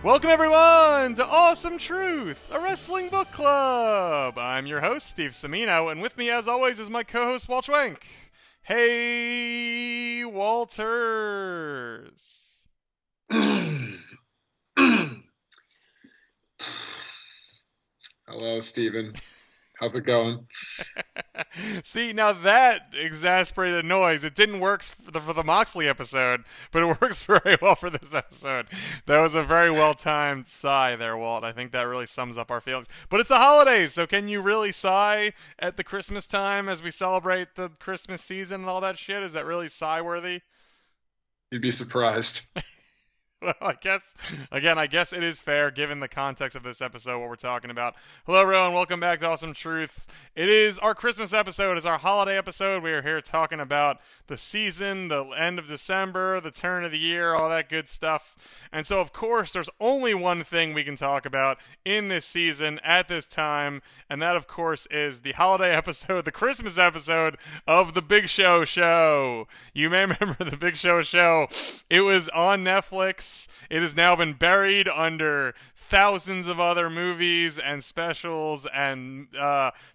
Welcome everyone to Awesome Truth, a wrestling book club. I'm your host, Steve Semino, and with me as always is my co-host, Walt Schwenk. Hey, Walters. Hello, Steven. How's it going? See, now that exasperated noise, it didn't work for the Moxley episode, but it works very well for this episode. That was a very well-timed sigh there, Walt. I think that really sums up our feelings. But it's the holidays, so can you really sigh at the Christmas time as we celebrate the Christmas season and all that shit? Is that really sigh-worthy? You'd be surprised. Well, I guess it is fair given the context of this episode, what we're talking about. Hello, everyone. Welcome back to Awesome Truth. It is our Christmas episode. It's our holiday episode. We are here talking about the season, the end of December, the turn of the year, all that good stuff. And so, of course, there's only one thing we can talk about in this season at this time, and that, of course, is the holiday episode, the Christmas episode of The Big Show Show. You may remember The Big Show Show. It was on Netflix. It has now been buried under thousands of other movies and specials and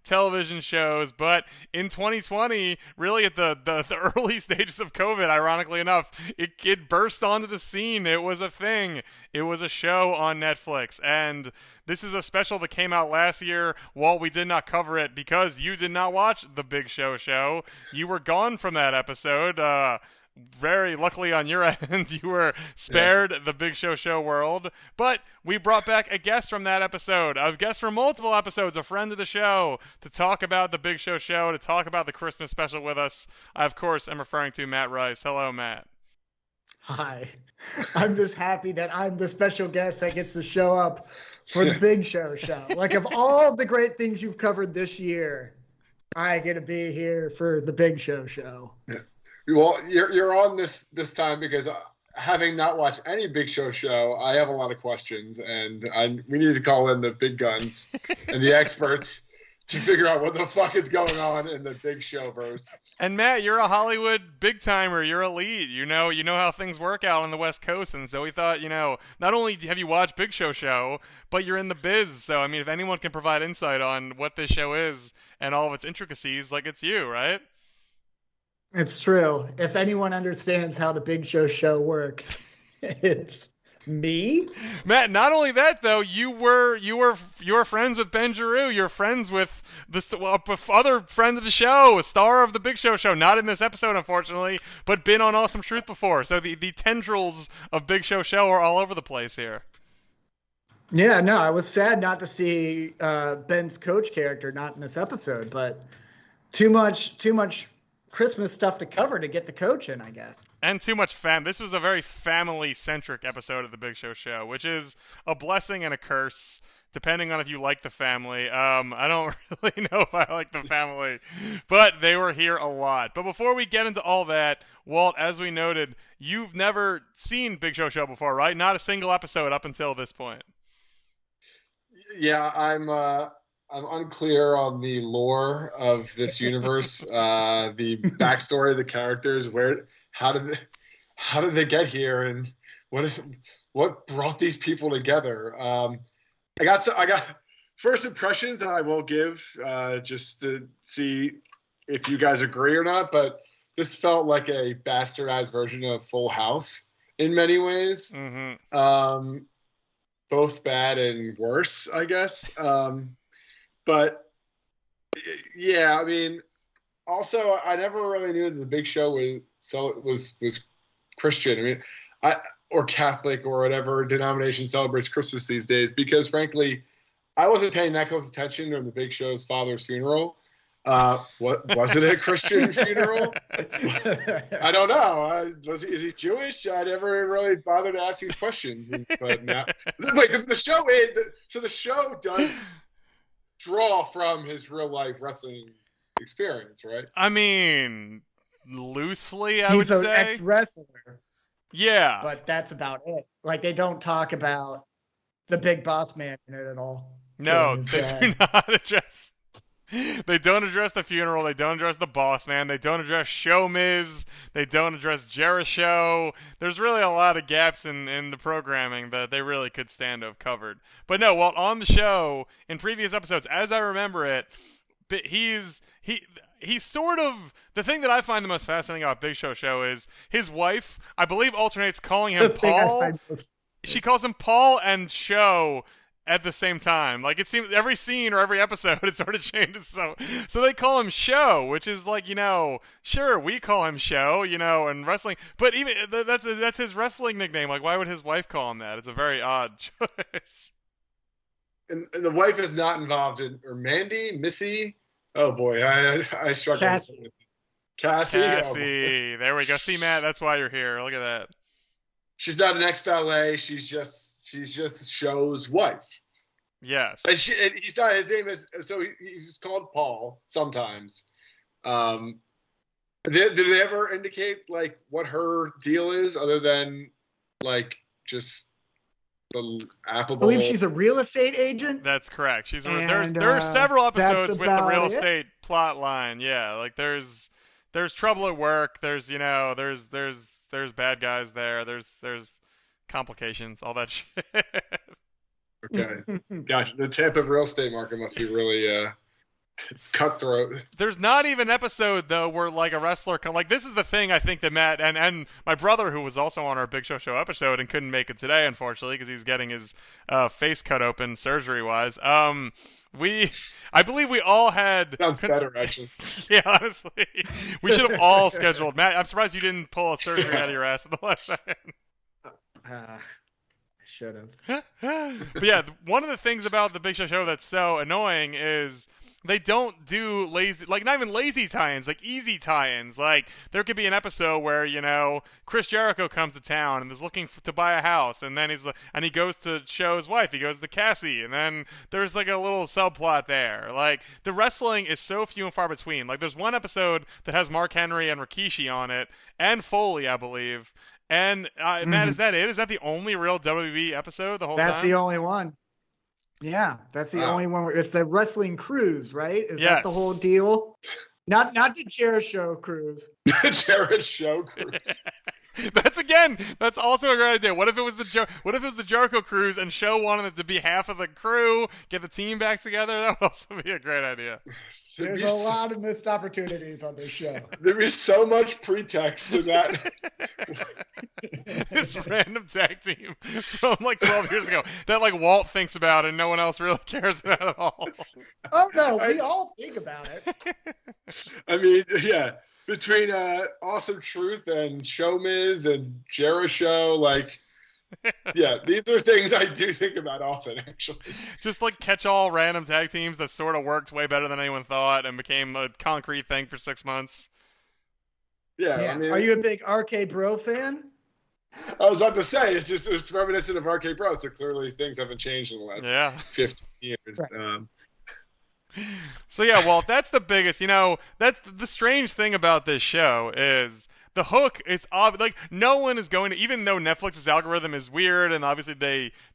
television shows, but in 2020, really at the early stages of COVID, ironically enough, it burst onto the scene. It was a thing. It was a show on Netflix, and this is a special that came out last year. While we did not cover it because you did not watch The Big Show Show, you were gone from that episode. Very luckily on your end, you were spared the Big Show Show world. But we brought back a guest from that episode, a guest from multiple episodes, a friend of the show, to talk about the Big Show Show, to talk about the Christmas special with us. I, of course, am referring to Matt Reis. Hello, Matt. Hi. I'm just happy that I'm the special guest that gets to show up for the Big Show Show. Like, of all the great things you've covered this year, I get to be here for the Big Show Show. Yeah. Well, you're on this time because having not watched any Big Show show, I have a lot of questions, and we need to call in the big guns and the experts to figure out what the fuck is going on in the Big Show verse. And Matt, you're a Hollywood big timer. You're elite. You know how things work out on the West Coast, and so we thought, not only have you watched Big Show Show, but you're in the biz. So I mean, if anyone can provide insight on what this show is and all of its intricacies, like it's you, right? It's true. If anyone understands how the Big Show Show works, it's me. Matt, not only that though, you were friends with Ben Giroux. You're friends with other friend of the show, a star of the Big Show Show. Not in this episode, unfortunately, but been on Awesome Truth before. So the tendrils of Big Show Show are all over the place here. Yeah, no, I was sad not to see Ben's coach character not in this episode, but too much Christmas stuff to cover to get the coach in, I guess. And too much This was a very family-centric episode of The Big Show Show, which is a blessing and a curse, depending on if you like the family. I don't really know if I like the family, but they were here a lot. But before we get into all that, Walt, as we noted, you've never seen Big Show Show before, right? Not a single episode up until this point. Yeah, I'm unclear on the lore of this universe, the backstory of the characters. How did they get here, and what brought these people together? I got first impressions that I will give just to see if you guys agree or not. But this felt like a bastardized version of Full House in many ways. Mm-hmm. Both bad and worse, I guess. But yeah, I mean, also I never really knew that the Big Show was Christian. I mean, or Catholic or whatever denomination celebrates Christmas these days. Because frankly, I wasn't paying that close attention during the Big Show's father's funeral. What was it, a Christian funeral? I don't know. Is he Jewish? I never really bothered to ask these questions. But now, wait, the show is so the show does draw from his real life wrestling experience, right? I mean, loosely, I would say. He's an ex-wrestler. Yeah. But that's about it. Like, they don't talk about the Big Boss Man in it at all. No, they do not address They don't address the funeral. They don't address the boss man. They don't address Show Miz. They don't address Jericho. There's really a lot of gaps in the programming that they really could stand to have covered. But no, well, on the show, in previous episodes, as I remember it, he's sort of, the thing that I find the most fascinating about Big Show is his wife, I believe, alternates calling him Paul. She calls him Paul and Show at the same time. Like, it seems every scene or every episode it sort of changes. So they call him Show, which is like, sure, we call him Show, in wrestling, but even that's his wrestling nickname. Like, why would his wife call him that? It's a very odd choice. And the wife is not involved in, or Missy. Oh boy, I struggle. Cassie. Oh, there we go. See, Matt, that's why you're here. Look at that. She's not an ex-valet. She's just Show's wife. Yes. And he's not. His name is, so he's just called Paul sometimes. Did they ever indicate like what her deal is, other than like just the affable? I believe she's a real estate agent. That's correct. There are several episodes with the real estate plot line. Yeah, like there's trouble at work. There's bad guys there. There's complications, all that shit. Okay. Gosh, the Tampa real estate market must be really cutthroat. There's not even an episode though where like a wrestler this is the thing I think that Matt and my brother, who was also on our Big Show episode and couldn't make it today unfortunately because he's getting his face cut open surgery wise. I believe we all had. Sounds better, actually. Yeah, honestly, we should have all scheduled. Matt, I'm surprised you didn't pull a surgery out of your ass at the last second. I should have. But yeah, one of the things about the Big Show that's so annoying is they don't do lazy, like not even lazy tie-ins, like easy tie-ins. Like there could be an episode where Chris Jericho comes to town and is looking to buy a house, and then he goes to Show's wife, he goes to Cassie, and then there's like a little subplot there. Like the wrestling is so few and far between. Like there's one episode that has Mark Henry and Rikishi on it, and Foley, I believe. And Matt, is that it? Is that the only real WWE episode the whole time? That's the only one. Yeah, that's the only one. It's the wrestling cruise, right? Is that the whole deal? Not the Jericho cruise. Jericho cruise. That's also a great idea. What if it was the Jericho cruise and Show wanted it to be half of the crew, get the team back together? That would also be a great idea. There's a lot of missed opportunities on this show. There is so much pretext to that. This random tag team from like 12 years ago that like Walt thinks about and no one else really cares about at all. Oh no, we all think about it. I mean, yeah. Between Awesome Truth and Show Miz and Jericho, like, yeah, these are things I do think about often, actually. Just like catch-all random tag teams that sort of worked way better than anyone thought and became a concrete thing for 6 months. Yeah. I mean, are you a big RK Bro fan? I was about to say, it's reminiscent of RK Bro, so clearly things haven't changed in the last 15 years. Right. So yeah, well, that's the biggest. That's the strange thing about this show is the hook. It's like no one is going to, even though Netflix's algorithm is weird and obviously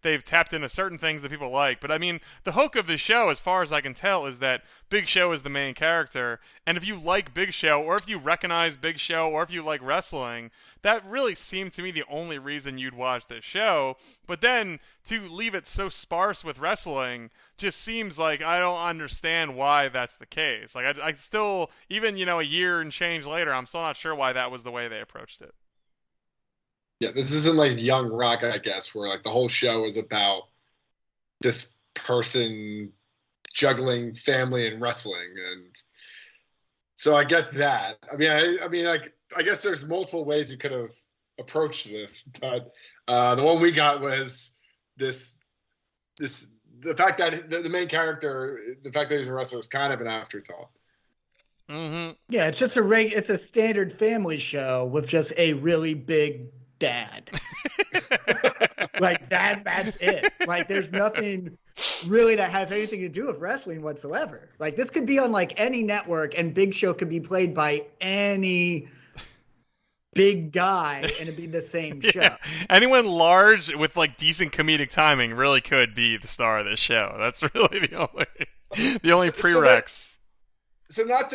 they've tapped into certain things that people like. But I mean, the hook of the show, as far as I can tell, is that Big Show is the main character. And if you like Big Show, or if you recognize Big Show, or if you like wrestling, that really seemed to me the only reason you'd watch this show. But then to leave it so sparse with wrestling just seems like I don't understand why that's the case. Like I still, even a year and change later, I'm still not sure why that was the way they approached it. Yeah, this isn't like Young Rock, I guess, where like the whole show is about this person juggling family and wrestling, and so I get that. I mean, I guess there's multiple ways you could have approached this, but the one we got was this. The fact that the main character, the fact that he's a wrestler, is kind of an afterthought. Mm-hmm. Yeah, it's just it's a standard family show with just a really big dad. Like that's it. Like there's nothing really that has anything to do with wrestling whatsoever. Like this could be on like any network, and Big Show could be played by any big guy and it'd be the same show. Yeah. Anyone large with like decent comedic timing really could be the star of this show. That's really the only prereqs. So not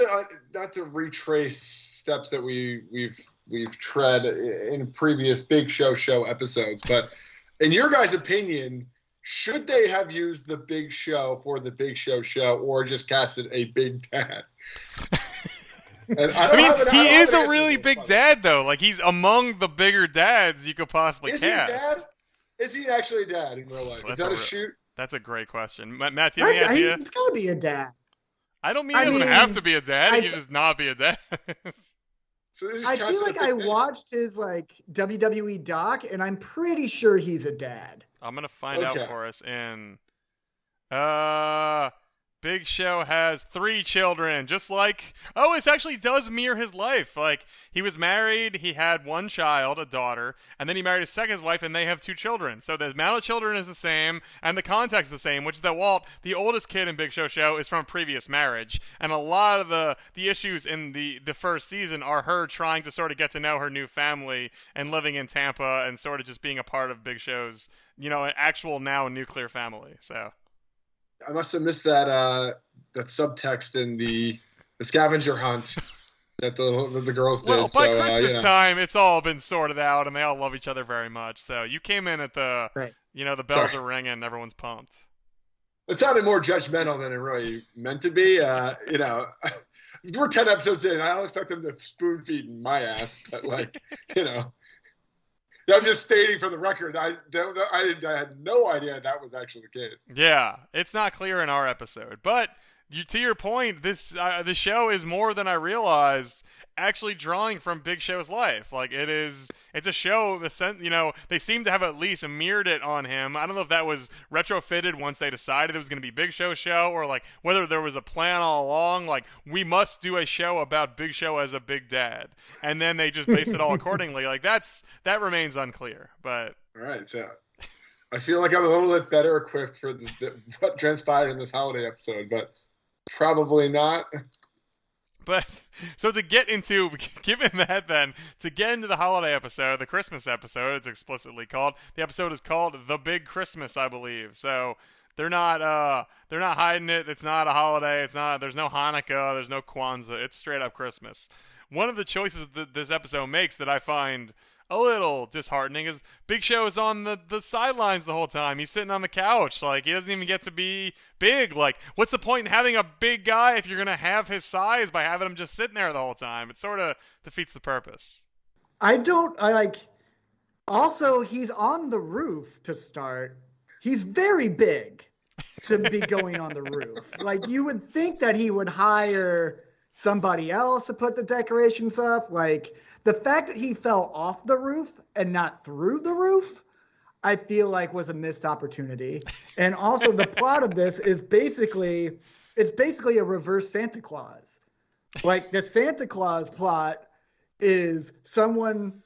to retrace steps that we've tread in previous Big Show episodes, but in your guys' opinion, should they have used the Big Show for the Big Show, or just casted a Big Dad? And he is a really big dad, though. Like, he's among the bigger dads you could possibly cast. Is he a dad? Is he actually a dad in real life? Is that a shoot? That's a great question. Matt, do you have any idea? He's got to be a dad. I don't mean he doesn't have to be a dad. He can just not be a dad. So I feel like I watched his WWE doc, and I'm pretty sure he's a dad. I'm gonna find out for us. And Big Show has 3 children, just like it actually does mirror his life. Like, he was married, he had 1 child, a daughter, and then he married his second wife, and they have 2 children. So the amount of children is the same, and the context is the same, which is that Walt, the oldest kid in Big Show, is from a previous marriage, and a lot of the issues in the first season are her trying to sort of get to know her new family and living in Tampa and sort of just being a part of Big Show's, actual now nuclear family. So I must have missed that subtext in the scavenger hunt that the girls did. Well, by Christmas time, it's all been sorted out, and they all love each other very much. So you came in at the, the bells are ringing, and everyone's pumped. It sounded more judgmental than it really meant to be. We're 10 episodes in. I don't expect them to spoon feed my ass, but I'm just stating for the record. I had no idea that was actually the case. Yeah, it's not clear in our episode, but to your point, the show is more than I realized. Actually, drawing from Big Show's life, it's a show. They seem to have at least mirrored it on him. I don't know if that was retrofitted once they decided it was going to be Big Show, or whether there was a plan all along. We must do a show about Big Show as a big dad, and then they just based it all accordingly. That remains unclear. But all right, so I feel like I'm a little bit better equipped for what transpired in this holiday episode, but probably not. But so to get into the holiday episode, the Christmas episode, it's explicitly called. The episode is called The Big Christmas, I believe. So they're not hiding it. It's not a holiday. There's no Hanukkah. There's no Kwanzaa. It's straight up Christmas. One of the choices that this episode makes that I find a little disheartening is Big Show is on the sidelines the whole time. He's sitting on the couch. He doesn't even get to be big. What's the point in having a big guy if you're going to have his size by having him just sitting there the whole time? It sort of defeats the purpose. Also, he's on the roof to start. He's very big to be going on the roof. You would think that he would hire somebody else to put the decorations up. The fact that he fell off the roof and not through the roof, I feel was a missed opportunity. And also the plot of this is basically a reverse Santa Claus. The Santa Claus plot is someone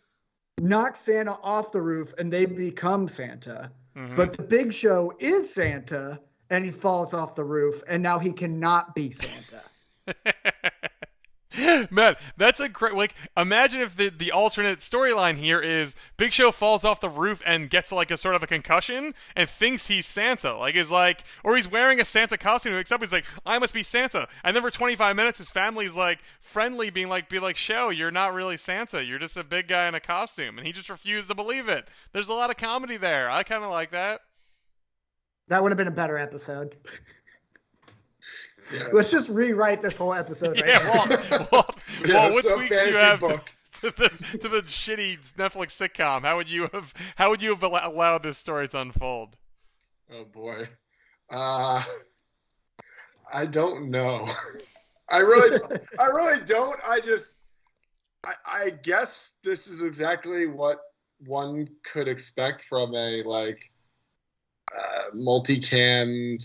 knocks Santa off the roof and they become Santa. Mm-hmm. But the Big Show is Santa and he falls off the roof and now he cannot be Santa. Man, that's a great, imagine if the alternate storyline here is Big Show falls off the roof and gets a sort of a concussion and thinks he's Santa, or he's wearing a Santa costume, except he's I must be Santa. And then for 25 minutes, his family's friendly, be like, Show, you're not really Santa. You're just a big guy in a costume. And he just refused to believe it. There's a lot of comedy there. I kind of like that. That would have been a better episode. Yeah. Let's just rewrite this whole episode right now. Walt, what tweaks do you have to the shitty Netflix sitcom? How would you have allowed this story to unfold? Oh boy, I don't know. I really don't. I guess this is exactly what one could expect from a multicam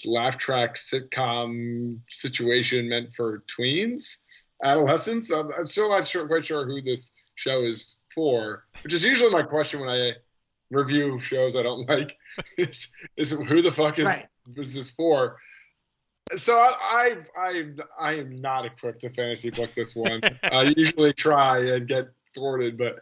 laugh track sitcom situation meant for tweens, adolescents. I'm still not quite sure who this show is for, which is usually my question when I review shows I don't like. Is who the fuck is this for? So I am not equipped to fantasy book this one. I usually try and get thwarted, but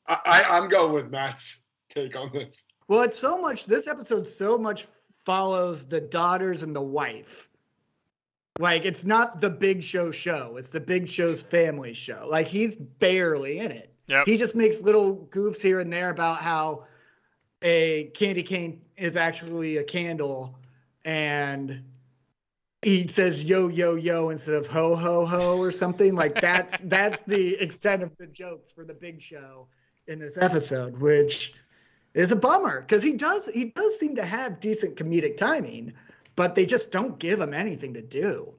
I'm going with Matt's take on this. Well, this episode so much follows the daughters and the wife. Like, it's not the Big Show show. It's the Big Show's family show. Like, he's barely in it. Yep. He just makes little goofs here and there about how a candy cane is actually a candle, and he says yo yo yo instead of ho ho ho or something. Like, that's the extent of the jokes for the Big Show in this episode, which is a bummer because he does seem to have decent comedic timing, but they just don't give him anything to do.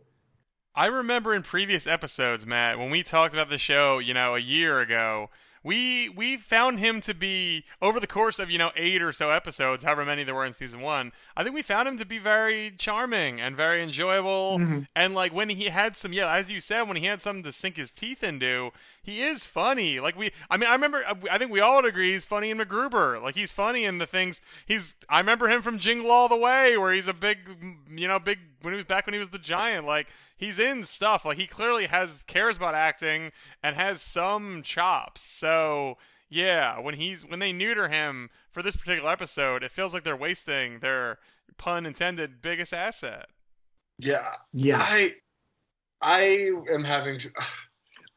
I remember in previous episodes, Matt, when we talked about the show, a year ago, we found him to be, over the course of, 8 or so episodes, however many there were in season 1, I think we found him to be very charming and very enjoyable. Mm-hmm. And, like, when he had some, as you said, when he had something to sink his teeth into, he is funny. Like, I think we all would agree he's funny in MacGruber. Like, he's funny in the things, I remember him from Jingle All the Way, where he's a big, when he was the giant. Like, he's in stuff. Like, he clearly cares about acting and has some chops. So, yeah, when they neuter him for this particular episode, it feels like they're wasting their, pun intended, biggest asset. Yeah. I am having.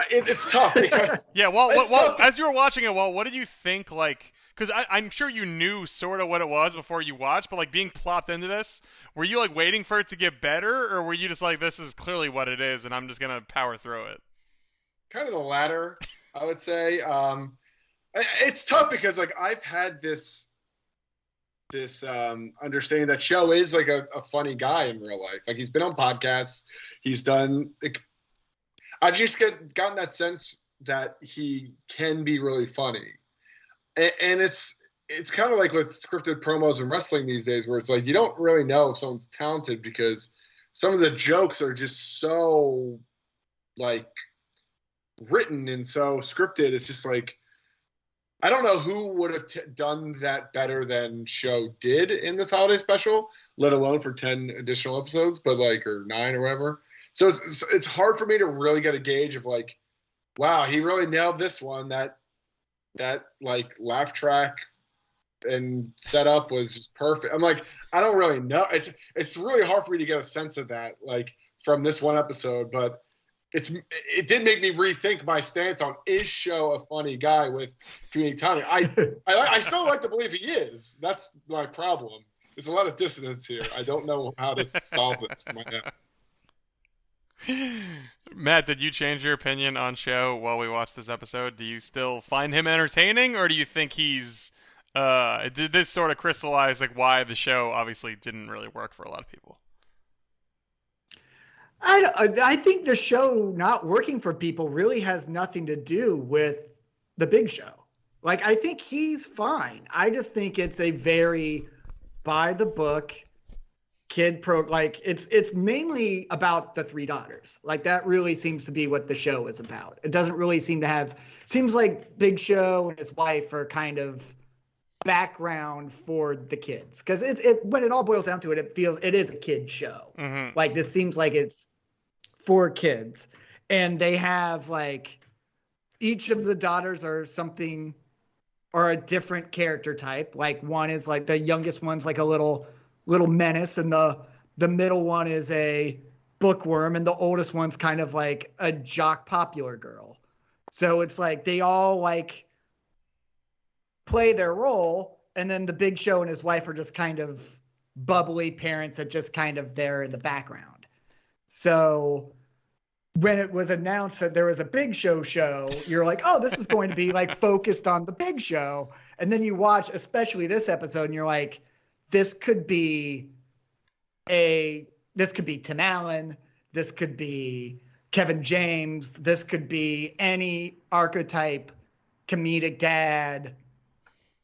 It's tough. Yeah. Well, as you were watching it, what did you think? Like, because I'm sure you knew sort of what it was before you watched, but like being plopped into this, were you like waiting for it to get better, or were you just like, this is clearly what it is, and I'm just gonna power through it? Kind of the latter, I would say. It's tough because like I've had this understanding that Show is like a funny guy in real life. Like, he's been on podcasts, he's done. Like, I've just gotten that sense that he can be really funny. And it's kind of like with scripted promos and wrestling these days, where it's like you don't really know if someone's talented because some of the jokes are just so like written and so scripted. It's just like, I don't know who would have done that better than Show did in this holiday special, let alone for 10 additional episodes, but like, or 9 or whatever. So it's hard for me to really get a gauge of like, wow, he really nailed this one. That like laugh track and setup was just perfect. I'm like, I don't really know. It's really hard for me to get a sense of that, like, from this one episode, but it did make me rethink my stance on, is Show a funny guy with comedic timing? I still like to believe he is. That's my problem. There's a lot of dissonance here. I don't know how to solve this in my head. Matt, did you change your opinion on Show while we watched this episode? Do you still find him entertaining, or do you think he's did this sort of crystallize like why the show obviously didn't really work for a lot of people? I think the show not working for people really has nothing to do with the Big Show. Like, I think he's fine. I just think it's a very by the book kid like it's mainly about the 3 daughters. Like, that really seems to be what the show is about. It doesn't really seem to seems like Big Show and his wife are kind of background for the kids, because when it all boils down to it, it is a kid show. Mm-hmm. Like, this seems like it's for kids, and they have like each of the daughters are something or a different character type. Like, one is like, the youngest one's like a little menace, and the middle one is a bookworm, and the oldest one's kind of like a jock popular girl. So it's like they all like play their role, and then the Big Show and his wife are just kind of bubbly parents that just kind of there in the background. So when it was announced that there was a Big Show, you're like, oh, this is going to be like focused on the Big Show. And then you watch, especially this episode, and you're like, this could be Tim Allen, this could be Kevin James, this could be any archetype comedic dad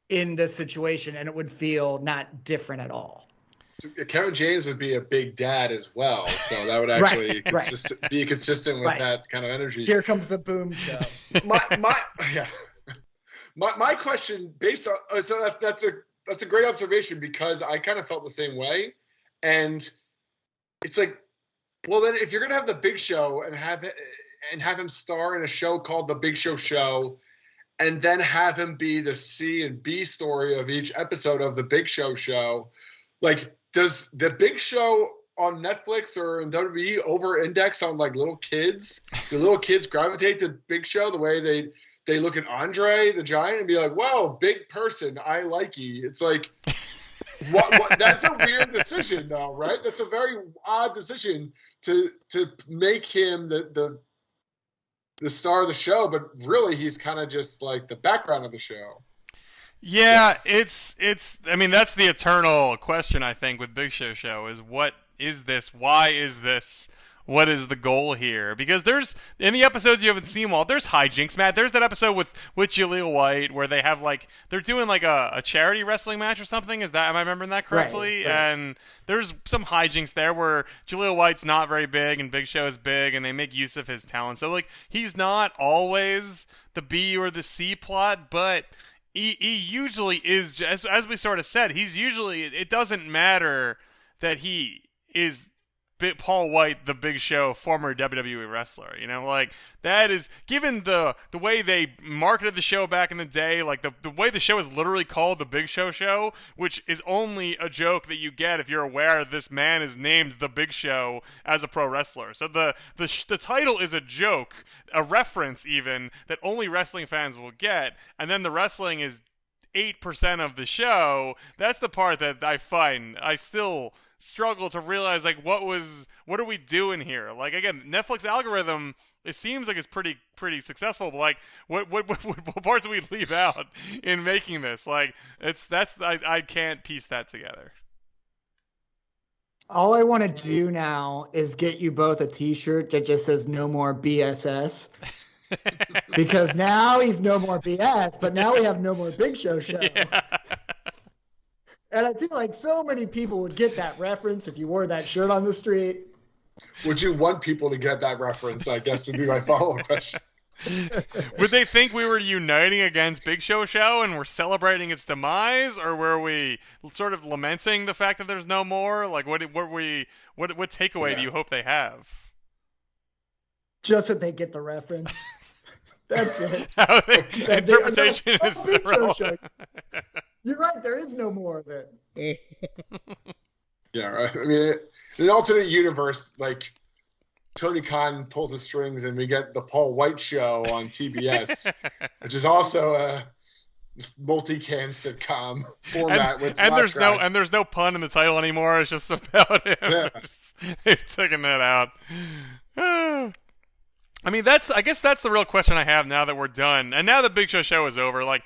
in this situation, and it would feel not different at all. Kevin James would be a big dad as well, so that would actually be consistent with that kind of energy. Here comes the boom show. My question, based on so that's a great observation, because I kind of felt the same way, and it's like, well, then if you're gonna have the Big Show and have him star in a show called The Big Show, and then have him be the C and B story of each episode of The Big Show, like, does The Big Show on Netflix or in WWE over-index on like little kids? Do little kids gravitate to Big Show the way they look at Andre the Giant and be like, "Whoa, big person, I like you." It's like, what? That's a weird decision, though, right? That's a very odd decision to make him the star of the show, but really he's kind of just like the background of the show. Yeah, it's. I mean, that's the eternal question, I think, with Big Show is what is this? Why is this? What is the goal here? Because there's, in the episodes you haven't seen, Walt, there's hijinks, Matt. There's that episode with Jaleel White where they have like, they're doing like a charity wrestling match or something. Am I remembering that correctly? Right. And there's some hijinks there where Jaleel White's not very big and Big Show is big and they make use of his talent. So like, he's not always the B or the C plot, but he usually is, as we sort of said, he's usually, it doesn't matter that he is Paul Wight, the Big Show, former WWE wrestler. You know, like, that is, given the way they marketed the show back in the day, like the way the show is literally called the Big Show, which is only a joke that you get if you're aware this man is named the Big Show as a pro wrestler. So the title is a joke, a reference even, that only wrestling fans will get, and then the wrestling is 8% of the show. That's the part that I find I still struggle to realize, like, what are we doing here? Like, again, Netflix algorithm, it seems like it's pretty successful, but like, what parts do we leave out in making this? Like, I can't piece that together. All I want to do now is get you both a T-shirt that just says "No More BSS." Because now he's no more BS, but now we have no more Big Show. Yeah. And I feel like so many people would get that reference if you wore that shirt on the street. Would you want people to get that reference, I guess, would be my follow-up question. Would they think we were uniting against Big Show and we're celebrating its demise, or were we sort of lamenting the fact that there's no more? Like, what takeaway do you hope they have? Just that they get the reference. That's it. Interpretation is irrelevant. You're right. There is no more of it. Yeah, right. I mean, in an alternate universe, like Tony Khan pulls the strings, and we get the Paul Wight Show on TBS, which is also a multicam sitcom format. There's no pun in the title anymore. It's just about him. Yeah. They're taking that out. I mean, I guess that's the real question I have now that we're done, and now the Big Show is over. Like,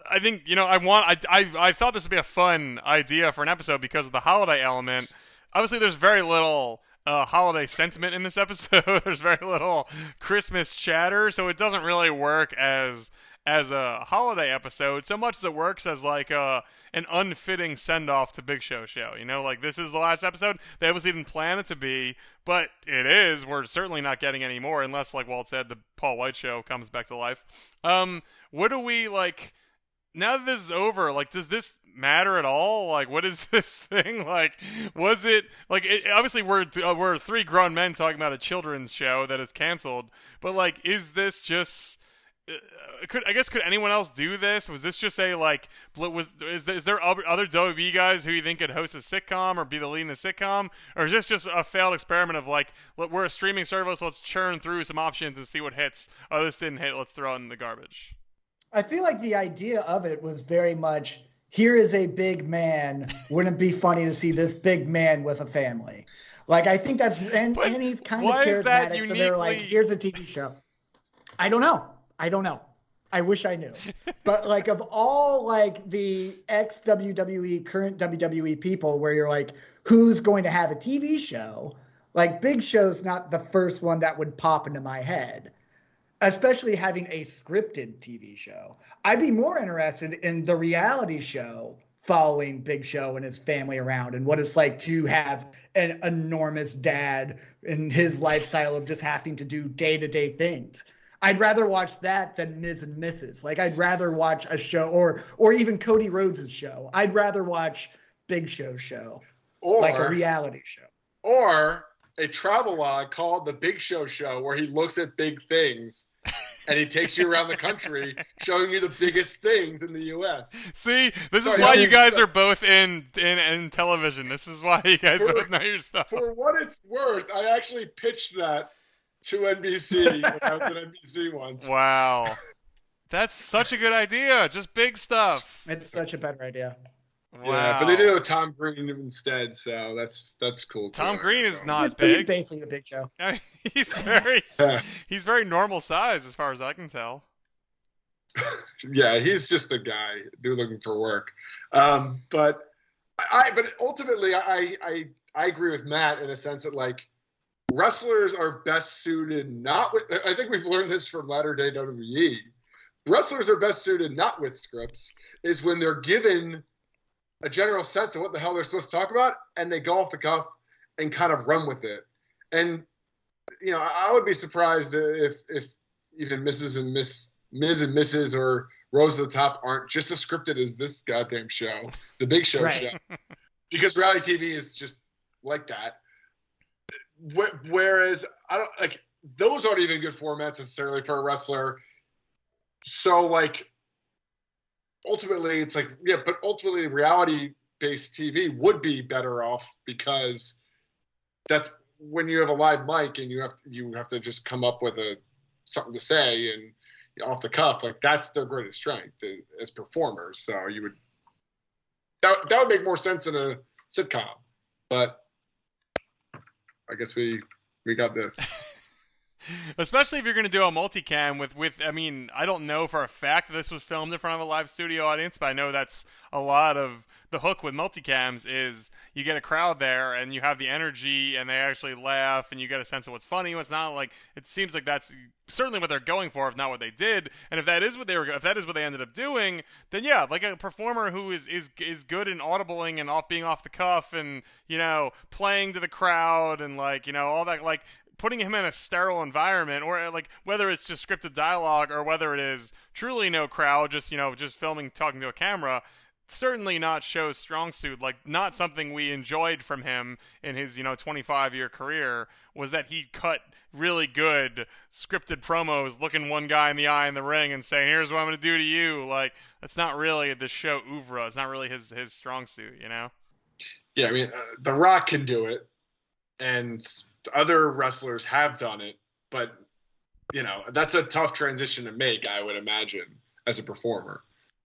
I think, you know, I thought this would be a fun idea for an episode because of the holiday element. Obviously, there's very little holiday sentiment in this episode. There's very little Christmas chatter, so it doesn't really work as a holiday episode so much as it works as like an unfitting send-off to Big Show. You know, like, this is the last episode. They obviously didn't plan it to be, but it is. We're certainly not getting any more unless, like Walt said, the Paul Wight Show comes back to life. What do we, like, now that this is over, like, does this matter at all? Like, what is this thing? Like, was it, like, obviously we're three grown men talking about a children's show that is canceled, but, like, is this just... could anyone else do this? Was this just is there other WWE guys who you think could host a sitcom or be the lead in a sitcom, or is this just a failed experiment of like, we're a streaming service, let's churn through some options and see what hits? Oh, this didn't hit, let's throw it in the garbage. I feel like the idea of it was very much, here is a big man. Wouldn't it be funny to see this big man with a family? Like, I think that's, and he's kind of charismatic, so they're like, here's a TV show. I don't know. I wish I knew. But, like, of all, like, the ex-WWE, current WWE people where you're like, who's going to have a TV show? Like, Big Show's not the first one that would pop into my head, especially having a scripted TV show. I'd be more interested in the reality show following Big Show and his family around and what it's like to have an enormous dad and his lifestyle of just having to do day-to-day things. I'd rather watch that than Ms. and Mrs. Like, I'd rather watch a show, or even Cody Rhodes' show. I'd rather watch Big show, or like a reality show. Or a travelogue called The Big Show, where he looks at big things and he takes you around the country showing you the biggest things in the U.S. See, this is Sorry, why I you mean, guys are both in television. This is why you guys both know your stuff. For what it's worth, I actually pitched that to NBC when I was at NBC once. Wow. That's such a good idea. Just big stuff. It's such a better idea. Wow. Yeah, but they did it with Tom Green instead, so that's cool too. Tom Green is not He's big. basically a big show. I mean, he's very normal size as far as I can tell. Yeah, he's just a guy looking for work. But ultimately, I agree with Matt in a sense that like wrestlers are best suited not with. I think we've learned this from latter day WWE. Wrestlers are best suited not with scripts, is when they're given a general sense of what the hell they're supposed to talk about, and they go off the cuff and kind of run with it. And I would be surprised if even Ms. and Mrs. or Rose of the Top aren't just as scripted as this goddamn show, the Big Show show, because reality TV is just like that. Whereas I don't like those aren't even good formats necessarily for a wrestler. So like ultimately it's like, yeah, but ultimately reality-based TV would be better off because that's when you have a live mic and you have to just come up with something to say and off the cuff, like that's their greatest strength as performers. So that would make more sense in a sitcom, but I guess we got this. Especially if you're going to do a multicam with I mean, I don't know for a fact that this was filmed in front of a live studio audience, but I know that's a lot of the hook with multicams is you get a crowd there and you have the energy and they actually laugh and you get a sense of what's funny, what's not. Like it seems like that's certainly what they're going for, if not what they did. And if that is what they ended up doing, then yeah, like a performer who is good in audibling and being off the cuff and playing to the crowd and like all that, like putting him in a sterile environment, or like whether it's just scripted dialogue or whether it is truly no crowd, just filming, talking to a camera, certainly not show's strong suit. Like not something we enjoyed from him in his 25-year career was that he cut really good scripted promos, looking one guy in the eye in the ring and saying, "Here's what I'm going to do to you." Like that's not really the show oeuvre. It's not really his strong suit, Yeah, I mean, The Rock can do it, and other wrestlers have done it, but that's a tough transition to make, I would imagine, as a performer.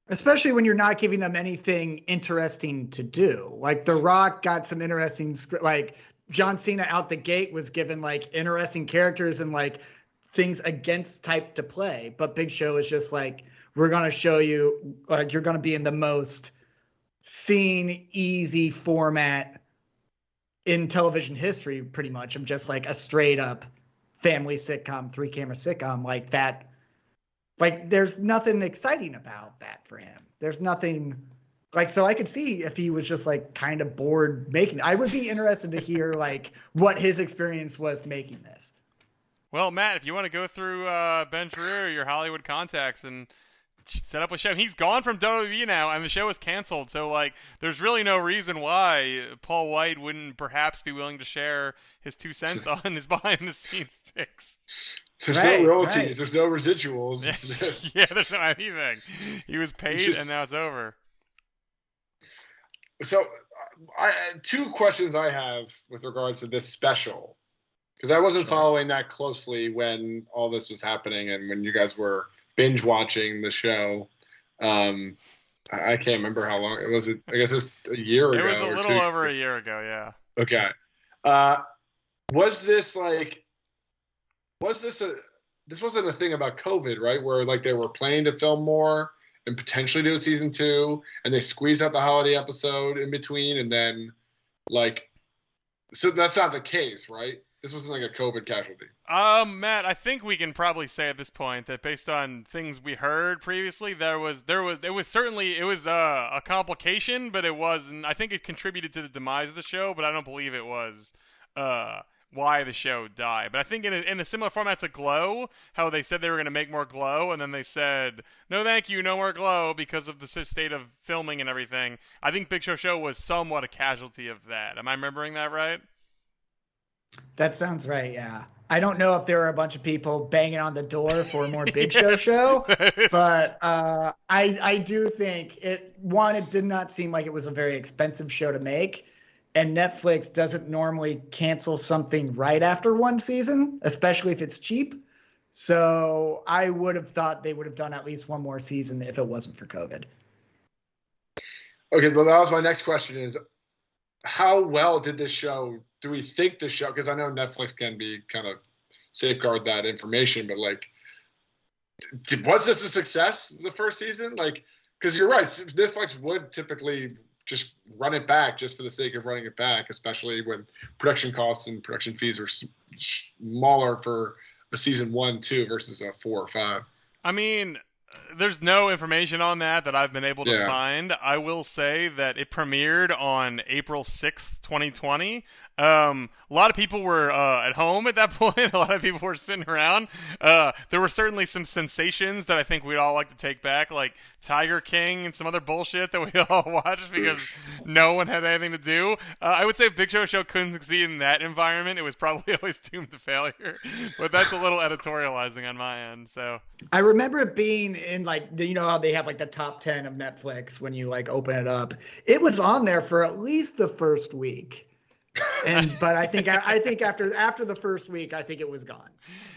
Especially when you're not giving them anything interesting to do. Like The Rock got some interesting, like John Cena out the gate was given like interesting characters and like things against type to play. But Big Show is just like, we're going to show you, like you're going to be in the most seen, easy format in television history, pretty much. I'm just like a straight up family sitcom, 3-camera sitcom like that. Like there's nothing exciting about that for him. There's nothing like, so I could see if he was just like kind of bored making it. I would be interested to hear like what his experience was making this. Well, Matt, if you want to go through Ben Drew, your Hollywood contacts and set up a show. He's gone from WWE now, and the show is canceled. So, like, there's really no reason why Paul Wight wouldn't perhaps be willing to share his 2 cents on his behind-the-scenes sticks. There's no royalties. There's no residuals. Yeah, there's no anything. He was paid, and now it's over. So, 2 questions I have with regards to this special, because I wasn't following that closely when all this was happening and when you guys were binge watching the show. I can't remember how long it was. I guess it was a year ago. It was a little over a year ago, yeah. Okay. This wasn't a thing about COVID, right? Where like they were planning to film more and potentially do a season 2, and they squeezed out the holiday episode in between, and then like, so that's not the case, right? This wasn't like a COVID casualty. Matt, I think we can probably say at this point that based on things we heard previously, it was a complication, but it wasn't. I think it contributed to the demise of the show, but I don't believe it was why the show died. But I think in a similar format to Glow, how they said they were going to make more Glow, and then they said, no thank you, no more Glow because of the state of filming and everything. I think Big Show was somewhat a casualty of that. Am I remembering that right? That sounds right. Yeah. I don't know if there were a bunch of people banging on the door for a more Big show, but I do think it did not seem like it was a very expensive show to make. And Netflix doesn't normally cancel something right after one season, especially if it's cheap. So I would have thought they would have done at least one more season if it wasn't for COVID. Okay, but that was my next question is, how well did this show, do we think the show, because I know Netflix can be kind of safeguard that information, but like, was this a success the first season? Like, because you're right, Netflix would typically just run it back just for the sake of running it back, especially when production costs and production fees are smaller for a season 1, 2 versus a 4 or 5. I mean, there's no information on that I've been able to find. I will say that it premiered on April 6th, 2020. A lot of people were at home at that point. A lot of people were sitting around. There were certainly some sensations that I think we'd all like to take back, like Tiger King and some other bullshit that we all watched because no one had anything to do. I would say if Big Show couldn't succeed in that environment, it was probably always doomed to failure. But that's a little editorializing on my end. So I remember it being in like, you know how they have like the top 10 of Netflix when you like open it up. It was on there for at least the first week. But I think after the first week, I think it was gone.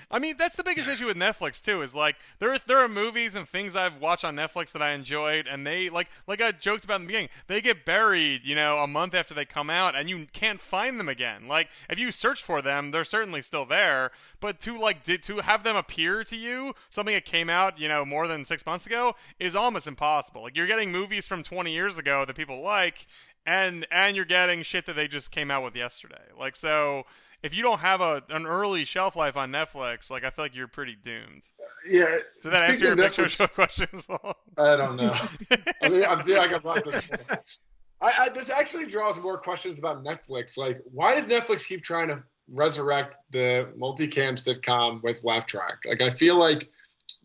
I mean, that's the biggest issue with Netflix too. Is like there are movies and things I've watched on Netflix that I enjoyed, and they like I joked about in the beginning. They get buried, a month after they come out, and you can't find them again. Like if you search for them, they're certainly still there. But to have them appear to you, something that came out, more than 6 months ago, is almost impossible. Like you're getting movies from 20 years ago that people like. And you're getting shit that they just came out with yesterday. Like, so if you don't have an early shelf life on Netflix, like, I feel like you're pretty doomed. Yeah. Did that answer your Big Show questions? I don't know. I mean, I feel like I've left this. This actually draws more questions about Netflix. Like, why does Netflix keep trying to resurrect the multicam sitcom with laugh track? Like, I feel like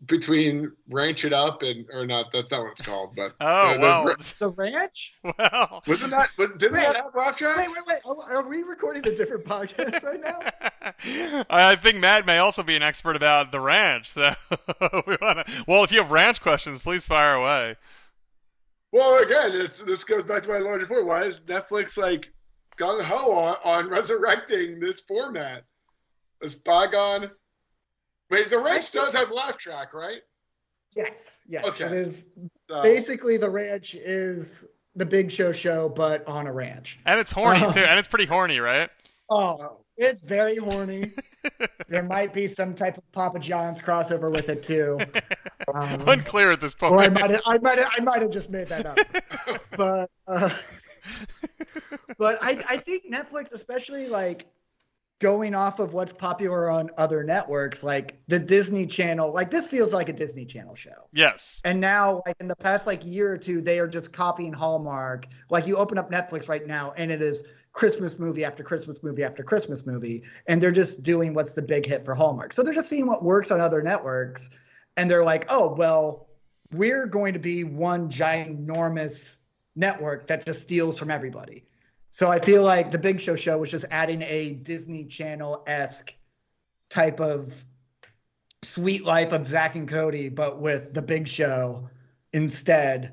between Ranch It Up or not, that's not what it's called, but the Ranch. Well, didn't that have laugh track? Wait! Are we recording a different podcast right now? I think Matt may also be an expert about the Ranch. So if you have Ranch questions, please fire away. Well, again, this goes back to my larger point. Why is Netflix like gung ho on resurrecting this format? This bygone. Wait, the Ranch does have laugh track, right? Yes. Okay. It is basically the Ranch is the Big Show, but on a ranch. And it's horny too, and it's pretty horny, right? Oh, it's very horny. There might be some type of Papa John's crossover with it too. Unclear at this point. Or I might have just made that up. But I think Netflix, especially like going off of what's popular on other networks, like the Disney Channel, like this feels like a Disney Channel show. Yes. And now, like in the past like year or two, they are just copying Hallmark. Like you open up Netflix right now, and it is Christmas movie after Christmas movie after Christmas movie, and they're just doing what's the big hit for Hallmark. So they're just seeing what works on other networks, and they're like, oh well, we're going to be one ginormous network that just steals from everybody. So I feel like the Big Show was just adding a Disney Channel-esque type of Sweet Life of Zach and Cody, but with the Big Show instead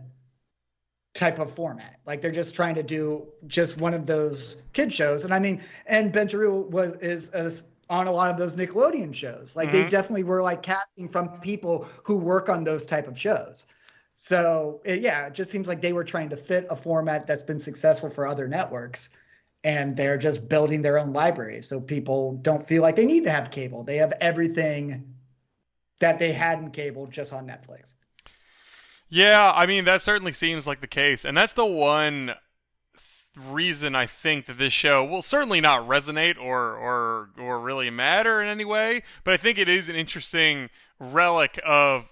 type of format. Like they're just trying to do just one of those kid shows. And I mean, and Ben Jarrell is on a lot of those Nickelodeon shows. Like they definitely were like casting from people who work on those type of shows. So, it just seems like they were trying to fit a format that's been successful for other networks, and they're just building their own library so people don't feel like they need to have cable. They have everything that they had in cable just on Netflix. Yeah, I mean, that certainly seems like the case. And that's the one reason I think that this show will certainly not resonate or really matter in any way, but I think it is an interesting relic of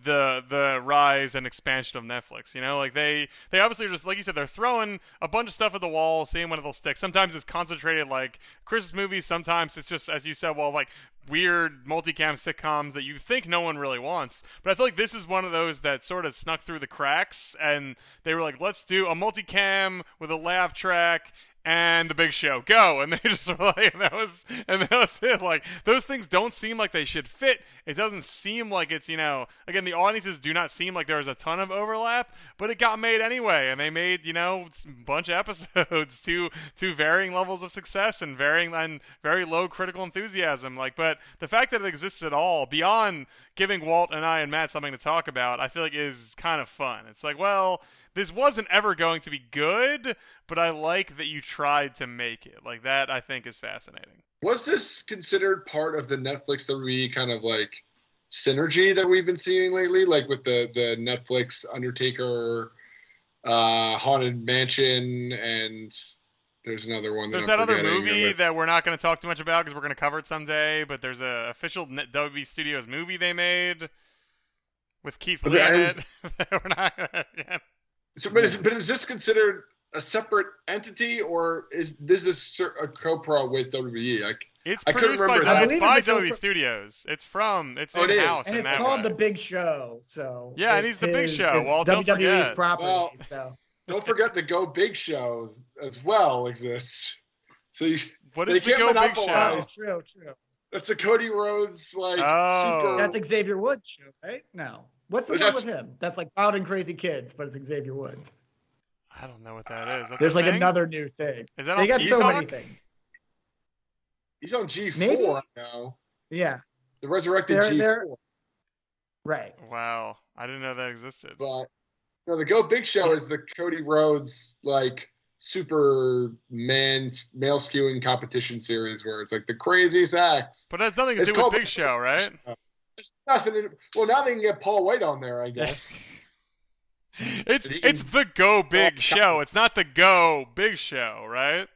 the rise and expansion of Netflix. Like they obviously just, like you said, they're throwing a bunch of stuff at the wall, seeing when it'll stick. Sometimes it's concentrated like Christmas movies, sometimes it's just, as you said, like weird multicam sitcoms that you think no one really wants. But I feel like this is one of those that sort of snuck through the cracks, and they were like, let's do a multicam with a laugh track and The Big Show. Go. And they just were like, and that was it. Like, those things don't seem like they should fit. It doesn't seem like it's, again, the audiences do not seem like there's a ton of overlap, but it got made anyway. And they made, a bunch of episodes to varying levels of success and very low critical enthusiasm. Like, but the fact that it exists at all, beyond giving Walt and I and Matt something to talk about, I feel like is kind of fun. It's like, well, this wasn't ever going to be good, but I like that you tried to make it. Like, that, I think, is fascinating. Was this considered part of the Netflix WWE kind of like synergy that we've been seeing lately? Like with the Netflix Undertaker Haunted Mansion, and there's another one. There's that other movie that we're not going to talk too much about because we're going to cover it someday, but there's a official WWE Studios movie they made with Keith Lee in it. We're not gonna, So, but is this considered a separate entity, or is this a co-pro with WWE? It's I couldn't produced by, remember. it's by WWE Studios. It's in-house. And it's called The Big Show. So yeah, and he's The Big Show. Well, don't WWE's forget. property. Well, So don't forget the Go Big Show as well exists. So what they is the can't Go Big Show? monopolize. Oh, true. That's the Cody Rhodes super. That's Xavier Woods show, right? No. What's the one with him? That's like Wild and Crazy Kids, but it's Xavier Woods. I don't know what that is. There's like another new thing. Is that they got Peacock? so many things. He's on G4 Maybe? now. Yeah. The resurrected G4. Right. Wow. I didn't know that existed. But no, the Go Big Show is the Cody Rhodes like super male skewing competition series where it's like the craziest acts. But it has nothing to do with Big Show, right? It's nothing. Well, now they can get Paul Wight on there, I guess. It's the Go Big Show. It's not the Go Big Show, right?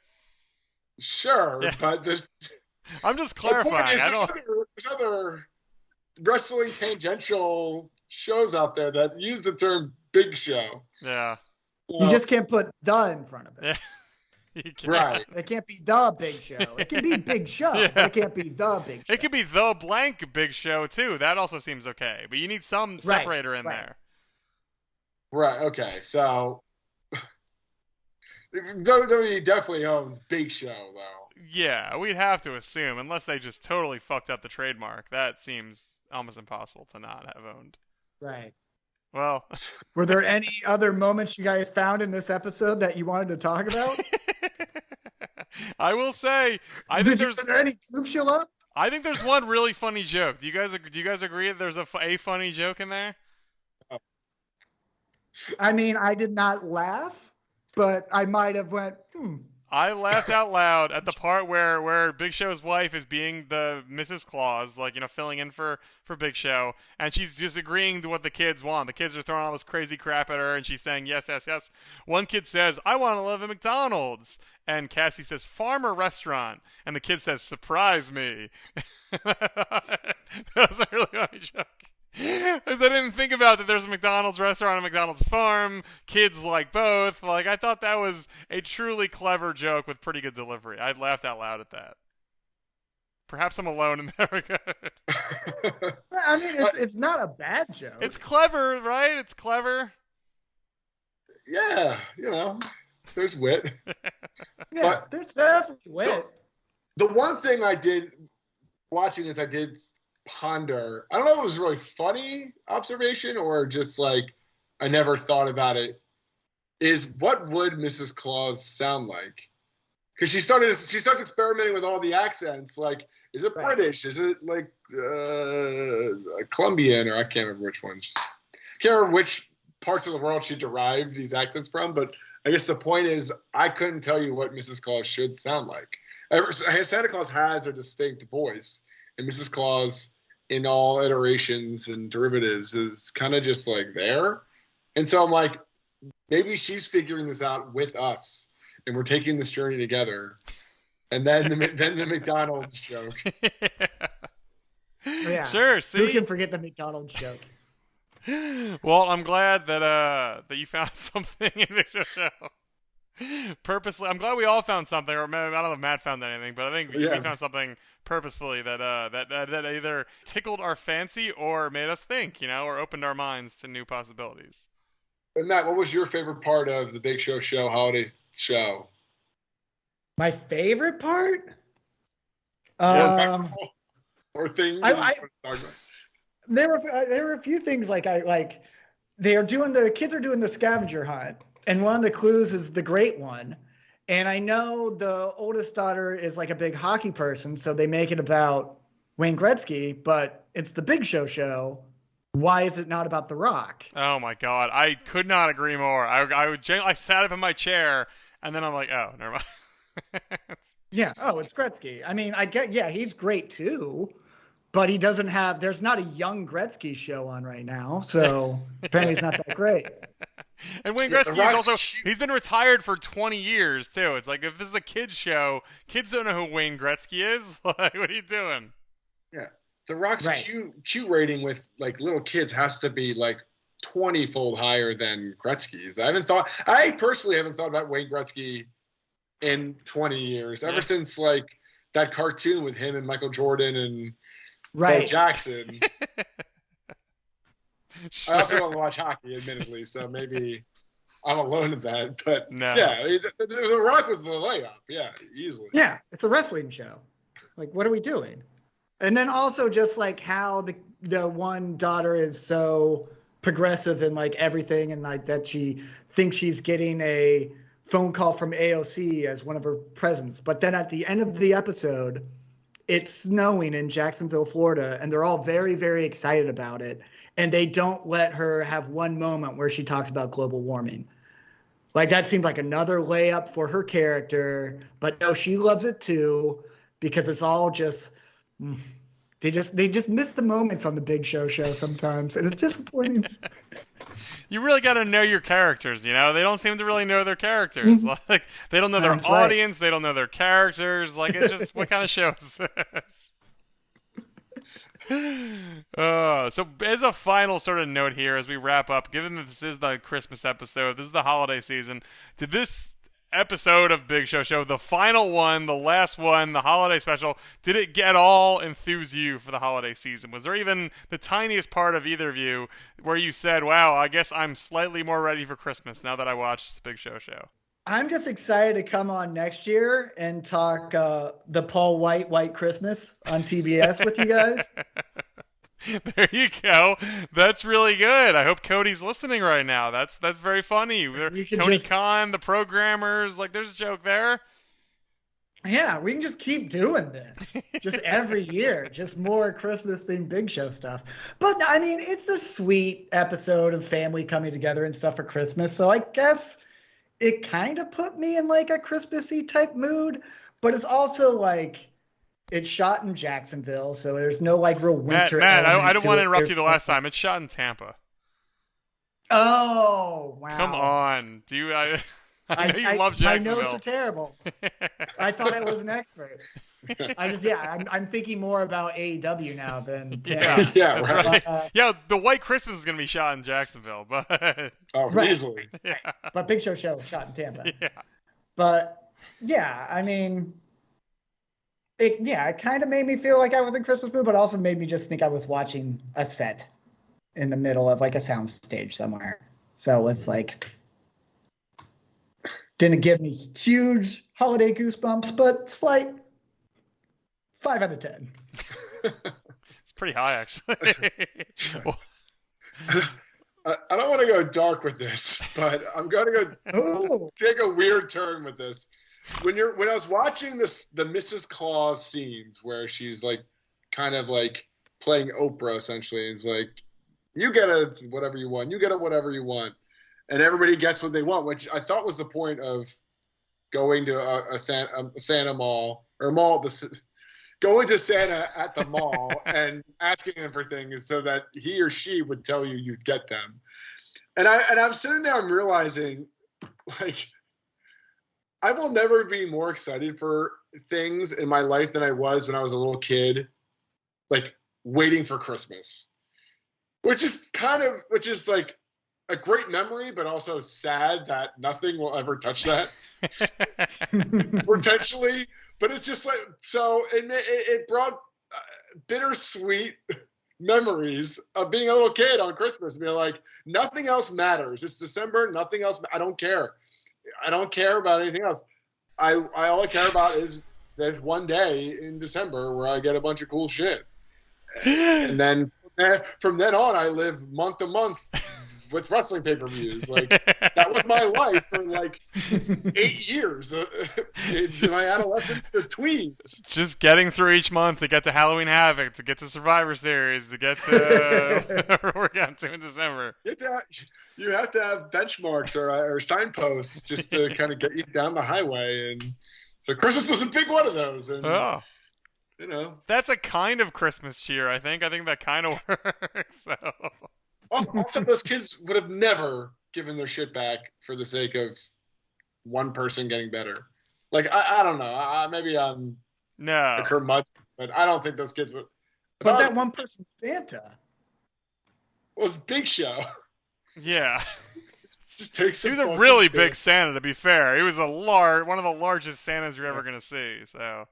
Sure, Yeah. but this. I'm just clarifying. There's other wrestling tangential shows out there that use the term Big Show. Yeah. So, You just can't put the in front of it. Yeah. You can't. right. It can't be the Big Show. It can be Big Show, but it can't be the Big Show. It could be the blank Big Show too. That also seems okay, but you need some separator in there. Right. Okay. So WWE definitely owns Big Show, though. Yeah, we'd have to assume, unless they just totally fucked up the trademark. That seems almost impossible to not have owned. Right. Well, were there any other moments you guys found in this episode that you wanted to talk about? I will say, I think Was there any goof show up? I think there's one really funny joke. Do you guys agree that there's a funny joke in there? I mean, I did not laugh, but I might have went, I laughed out loud at the part where Big Show's wife is being the Mrs. Claus, like, filling in for Big Show, and she's just agreeing to what the kids want. The kids are throwing all this crazy crap at her, and she's saying, yes, yes, yes. One kid says, I want to live at McDonald's. And Cassie says, farm or restaurant? And the kid says, surprise me. That was a really funny joke. Because I didn't think about that there's a McDonald's restaurant and a McDonald's farm. Kids like both. Like, I thought that was a truly clever joke with pretty good delivery. I laughed out loud at that. Perhaps I'm alone in that regard. I mean, it's not a bad joke. It's clever, right? It's clever. Yeah, there's wit. Yeah, but there's definitely wit. The one thing I did watching this, I did ponder. I don't know if it was a really funny observation or just like I never thought about it. Is what would Mrs. Claus sound like? Because she starts experimenting with all the accents. Like, is it British? Is it like Colombian? Or I can't remember which ones. I can't remember which parts of the world she derived these accents from. But I guess the point is, I couldn't tell you what Mrs. Claus should sound like. Santa Claus has a distinct voice, and Mrs. Claus, in all iterations and derivatives, is kind of just like there. And so I'm like, maybe she's figuring this out with us, and we're taking this journey together. And then the McDonald's joke. Yeah. Sure. See, who can forget the McDonald's joke? Well, I'm glad that you found something in the show. Purposely, I'm glad we all found something, or maybe, I don't know if Matt found anything, but I think we found something purposefully that either tickled our fancy or made us think, or opened our minds to new possibilities. And Matt, what was your favorite part of the Big Show holiday show? My favorite part? Yes. Or thing. There were a few things like the kids are doing the scavenger hunt, and one of the clues is the great one. And I know the oldest daughter is like a big hockey person, so they make it about Wayne Gretzky, but it's the Big Show. Why is it not about The Rock? Oh my God, I could not agree more. I sat up in my chair, and then I'm like, oh, never mind. Yeah. Oh, it's Gretzky. I mean, he's great too, but there's not a young Gretzky show on right now, so apparently he's not that great. And Wayne Gretzky is also, he's been retired for 20 years too. It's like, if this is a kid's show, kids don't know who Wayne Gretzky is. Like, what are you doing? Yeah. The Rock's Q rating with like little kids has to be like 20-fold higher than Gretzky's. I personally haven't thought about Wayne Gretzky in 20 years, ever since like that cartoon with him and Michael Jordan and Bo Jackson. Sure. I also don't watch hockey, admittedly, so maybe I'm alone in that. But yeah, the Rock was the layup. Yeah, easily. Yeah, it's a wrestling show. Like, what are we doing? And then also just like how the one daughter is so progressive in like everything, and like that she thinks she's getting a phone call from AOC as one of her presents. But then at the end of the episode, it's snowing in Jacksonville, Florida, and they're all very, very excited about it. And they don't let her have one moment where she talks about global warming. Like, that seemed like another layup for her character. But no, she loves it too, because it's all just they just miss the moments on the Big Show sometimes, and it's disappointing. You really got to know your characters, you know? They don't seem to really know their characters. Mm-hmm. Like, they don't know their audience, they don't know their characters. Like, it's just, what kind of show is this? So as a final sort of note here, as we wrap up, given that this is the Christmas episode, this is the holiday season, did this episode of Big Show, the final one, the last one, the holiday special, did it at all enthuse you for the holiday season? Was there even the tiniest part of either of you where you said, wow, I guess I'm slightly more ready for Christmas now that I watched Big Show? I'm just excited to come on next year and talk the Paul Wight White Christmas on TBS with you guys. There you go. That's really good. I hope Cody's listening right now. That's very funny. Tony Khan, the programmers, like, there's a joke there. Yeah, we can just keep doing this. Just every year. Just more Christmas-themed Big Show stuff. But, I mean, it's a sweet episode of family coming together and stuff for Christmas. So I guess it kind of put me in, like, a Christmassy type mood. But it's also, like, it's shot in Jacksonville, so there's no like real winter. Matt, I don't want to interrupt you the last time. It's shot in Tampa. Oh, wow. Come on. Do you? I know you love Jacksonville. My notes are terrible. I thought I was an expert. I'm thinking more about AEW now than Tampa. Yeah, right. Yeah, the White Christmas is going to be shot in Jacksonville, but easily. Yeah. But Big Show shot in Tampa. Yeah. But yeah, I mean. It kind of made me feel like I was in Christmas mood, but also made me just think I was watching a set in the middle of like a sound stage somewhere. So it's like, didn't give me huge holiday goosebumps, but slight 5 out of 10. It's pretty high, actually. I don't want to go dark with this, but I'm going to go take a weird turn with this. When I was watching the Mrs. Claus scenes where she's like kind of like playing Oprah essentially, and it's like, you get whatever you want, and everybody gets what they want, which I thought was the point of going to a Santa mall or going to Santa at the mall and asking him for things so that he or she would tell you you'd get them. And I'm sitting there, I'm realizing, like, I will never be more excited for things in my life than I was when I was a little kid, like waiting for Christmas, which is like a great memory, but also sad that nothing will ever touch that potentially. But it's just like, so it brought bittersweet memories of being a little kid on Christmas, being like, nothing else matters. It's December, nothing else. I don't care about anything else. all I care about is there's one day in December where I get a bunch of cool shit, and then from then on I live month to month with wrestling pay-per-views. Like that was my life for like 8 years in my adolescence to tweens. Just getting through each month to get to Halloween Havoc, to get to Survivor Series, to get to whatever we're getting to in December. You have to have benchmarks or signposts just to kind of get you down the highway, and so Christmas was a big one of those. And you know, that's a kind of Christmas cheer. I think that kind of works. So. Also, those kids would have never given their shit back for the sake of one person getting better. Like, I don't know. Maybe I'm a curmudgeon, but I don't think those kids would. But that one person's Santa. Was Big Show. Yeah. Just takes he was a really big Santa, to be fair. He was one of the largest Santas you're ever going to see. So.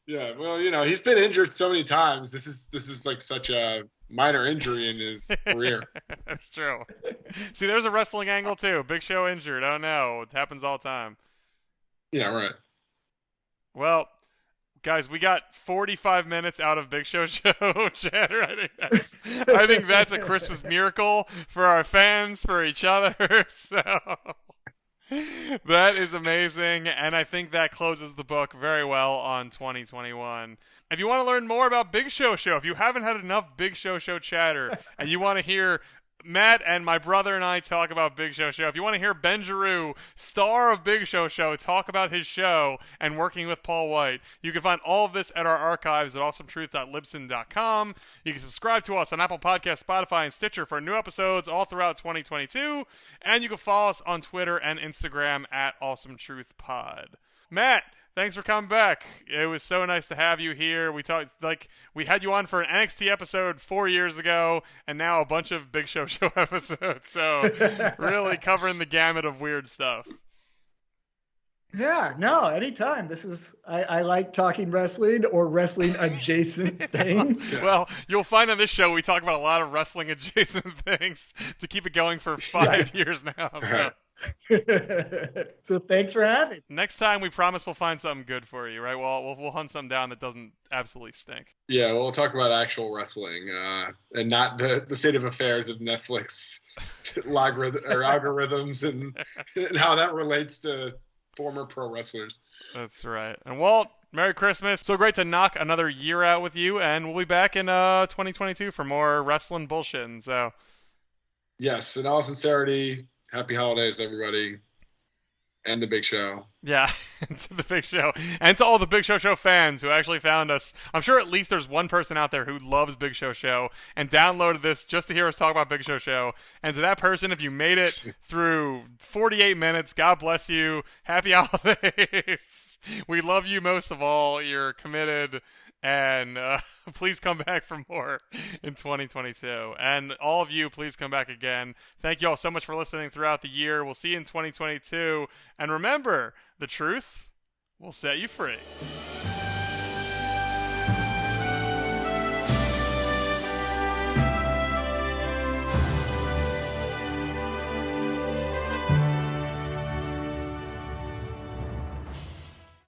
Yeah, well, you know, he's been injured so many times. This is like such a minor injury in his career. That's true. See, there's a wrestling angle too. Big Show injured. Oh no, it happens all the time. Yeah, right. Well, guys, we got 45 minutes out of Big Show chatter. I think that's a Christmas miracle for our fans, for each other. So that is amazing, and I think that closes the book very well on 2021. If you want to learn more about Big Show, if you haven't had enough Big Show chatter, and you want to hear Matt and my brother and I talk about Big Show, if you want to hear Ben Giroux, star of Big Show, talk about his show and working with Paul Wight, you can find all of this at our archives at awesometruth.libsyn.com. You can subscribe to us on Apple Podcasts, Spotify, and Stitcher for new episodes all throughout 2022. And you can follow us on Twitter and Instagram at awesometruthpod. Matt, thanks for coming back. It was so nice to have you here. We had you on for an NXT episode 4 years ago, and now a bunch of Big Show episodes. So really covering the gamut of weird stuff. Yeah, no, anytime. I like talking wrestling or wrestling adjacent things. Well, you'll find on this show we talk about a lot of wrestling adjacent things to keep it going for 5 years now. So. So thanks for having me. Next time we promise we'll find something good for you, right? We'll hunt something down that doesn't absolutely stink. Yeah, we'll talk about actual wrestling and not the state of affairs of Netflix algorithms and how that relates to former pro wrestlers. That's right. And Walt, Merry Christmas. So great to knock another year out with you, and we'll be back in 2022 for more wrestling bullshit. And so yes, in all sincerity, happy holidays, everybody, and the Big Show. Yeah, to the Big Show. And to all the Big Show fans who actually found us. I'm sure at least there's one person out there who loves Big Show and downloaded this just to hear us talk about Big Show. And to that person, if you made it through 48 minutes, God bless you. Happy holidays. We love you most of all. You're committed. And please come back for more in 2022. And all of you, please come back again. Thank you all so much for listening throughout the year. We'll see you in 2022. And remember, the truth will set you free.